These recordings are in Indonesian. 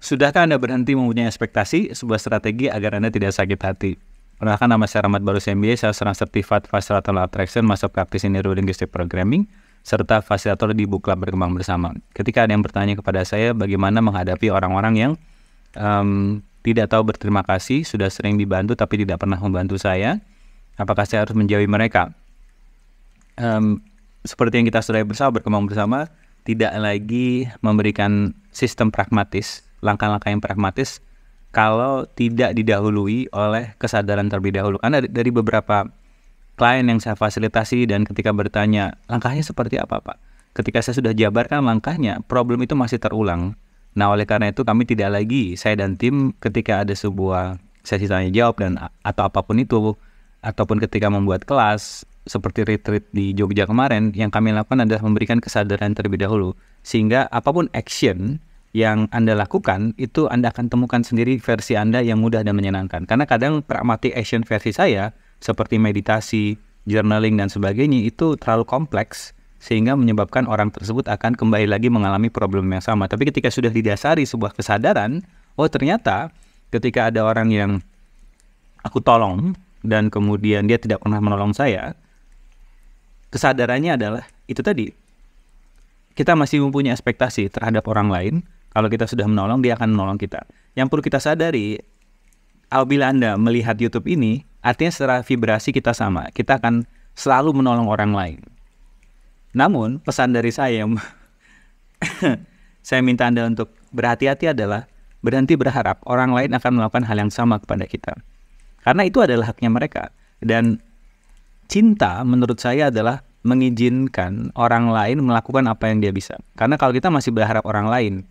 Sudahkah Anda berhenti mempunyai ekspektasi sebuah strategi agar Anda tidak sakit hati? Perkenalkan, nama saya Rahmat Barus MBA, saya seorang Certified Facilitator Attraction, Master Practice in Neurolinguistic Programming, serta fasilitator di Book Club Berkembang Bersama. Ketika ada yang bertanya kepada saya bagaimana menghadapi orang-orang yang tidak tahu berterima kasih, sudah sering dibantu tapi tidak pernah membantu saya, apakah saya harus menjauhi mereka? Seperti yang kita sudah bersama, berkembang bersama, tidak lagi memberikan sistem pragmatis, langkah-langkah yang pragmatis kalau tidak didahului oleh kesadaran terlebih dahulu. Karena dari beberapa klien yang saya fasilitasi dan ketika bertanya, langkahnya seperti apa Pak? Ketika saya sudah jabarkan langkahnya, problem itu masih terulang. Nah, oleh karena itu kami tidak lagi, saya dan tim, ketika ada sebuah sesi tanya jawab dan atau apapun itu, ataupun ketika membuat kelas seperti retreat di Jogja kemarin, yang kami lakukan adalah memberikan kesadaran terlebih dahulu, sehingga apapun action yang Anda lakukan, itu Anda akan temukan sendiri versi Anda yang mudah dan menyenangkan. Karena kadang pragmatic action versi saya, seperti meditasi, journaling, dan sebagainya, itu terlalu kompleks, sehingga menyebabkan orang tersebut akan kembali lagi mengalami problem yang sama. Tapi ketika sudah didasari sebuah kesadaran, oh ternyata ketika ada orang yang aku tolong, dan kemudian dia tidak pernah menolong saya, kesadarannya adalah, itu tadi, kita masih mempunyai ekspektasi terhadap orang lain. Kalau kita sudah menolong, dia akan menolong kita. Yang perlu kita sadari, apabila Anda melihat YouTube ini, artinya secara vibrasi kita sama. Kita akan selalu menolong orang lain. Namun, pesan dari saya, saya minta Anda untuk berhati-hati adalah, berhenti berharap orang lain akan melakukan hal yang sama kepada kita. Karena itu adalah haknya mereka. Dan cinta menurut saya adalah mengizinkan orang lain melakukan apa yang dia bisa. Karena kalau kita masih berharap orang lain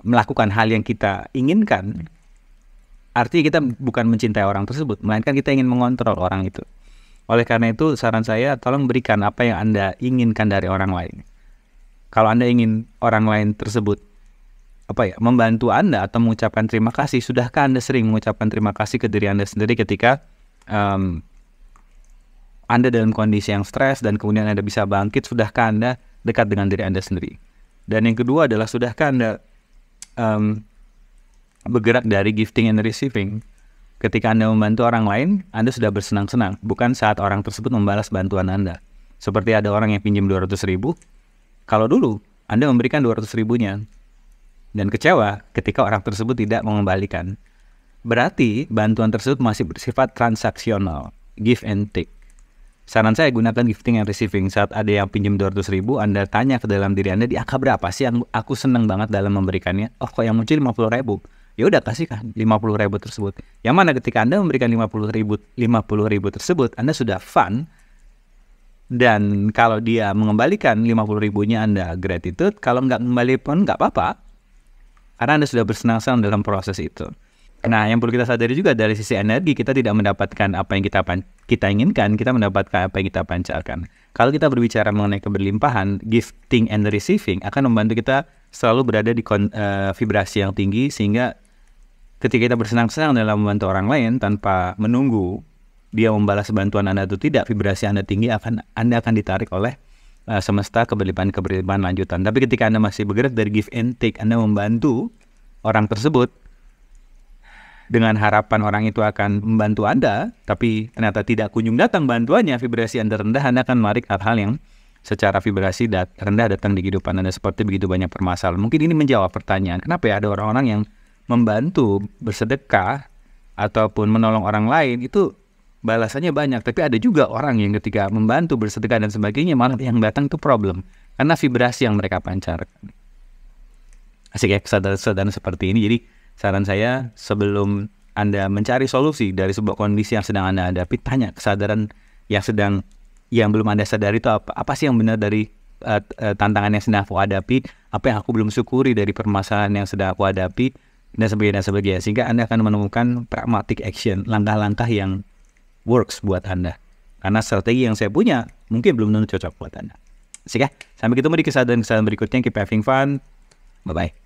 melakukan hal yang kita inginkan, artinya kita bukan mencintai orang tersebut, melainkan kita ingin mengontrol orang itu. Oleh karena itu, saran saya, tolong berikan apa yang Anda inginkan dari orang lain. Kalau Anda ingin orang lain tersebut membantu Anda atau mengucapkan terima kasih, sudahkah Anda sering mengucapkan terima kasih ke diri Anda sendiri ketika Anda dalam kondisi yang stres dan kemudian Anda bisa bangkit? Sudahkah Anda dekat dengan diri Anda sendiri? Dan yang kedua adalah, sudahkah Anda bergerak dari gifting and receiving? Ketika Anda membantu orang lain, Anda sudah bersenang-senang, bukan saat orang tersebut membalas bantuan Anda. Seperti ada orang yang pinjam 200.000, kalau dulu Anda memberikan 200.000-nya dan kecewa ketika orang tersebut tidak mengembalikan, berarti bantuan tersebut masih bersifat transaksional, give and take. Saran saya, gunakan gifting and receiving. Saat ada yang pinjam 200.000, Anda tanya ke dalam diri Anda, di angka berapa sih yang aku senang banget dalam memberikannya? Oh, kok yang muncul 50.000? Ya udah, kasihkan 50.000 tersebut. Yang mana ketika Anda memberikan 50.000 tersebut, Anda sudah fun. Dan kalau dia mengembalikan 50.000-nya, Anda gratitude. Kalau nggak kembali pun nggak apa-apa, karena Anda sudah bersenang-senang dalam proses itu. Nah, yang perlu kita sadari juga dari sisi energi, kita tidak mendapatkan apa yang kita inginkan, kita mendapatkan apa yang kita pancarkan. Kalau kita berbicara mengenai keberlimpahan, gifting and receiving akan membantu kita selalu berada di vibrasi yang tinggi, sehingga ketika kita bersenang-senang dalam membantu orang lain tanpa menunggu dia membalas bantuan Anda atau tidak, vibrasi Anda tinggi, Anda akan ditarik oleh semesta keberlimpahan lanjutan. Tapi ketika Anda masih bergerak dari give and take, Anda membantu orang tersebut dengan harapan orang itu akan membantu Anda, tapi ternyata tidak kunjung datang bantuannya, vibrasi Anda rendah, Anda akan menarik hal-hal yang secara vibrasi rendah datang di kehidupan Anda. Seperti begitu banyak permasalahan. Mungkin ini menjawab pertanyaan, kenapa ya ada orang-orang yang membantu, bersedekah, ataupun menolong orang lain, itu balasannya banyak. Tapi ada juga orang yang ketika membantu, bersedekah, dan sebagainya, malah yang datang itu problem. Karena vibrasi yang mereka pancarkan. Asik ya, kesadaran seperti ini. Jadi, saran saya, sebelum Anda mencari solusi dari sebuah kondisi yang sedang Anda hadapi, tanya kesadaran yang belum Anda sadari itu apa sih yang benar dari tantangan yang sedang aku hadapi, apa yang aku belum syukuri dari permasalahan yang sedang aku hadapi, dan sebagainya. Sehingga Anda akan menemukan pragmatic action, langkah-langkah yang works buat Anda. Karena strategi yang saya punya mungkin belum tentu cocok buat Anda. Asik ya? Sampai ketemu di kesadaran berikutnya. Keep having fun. Bye-bye.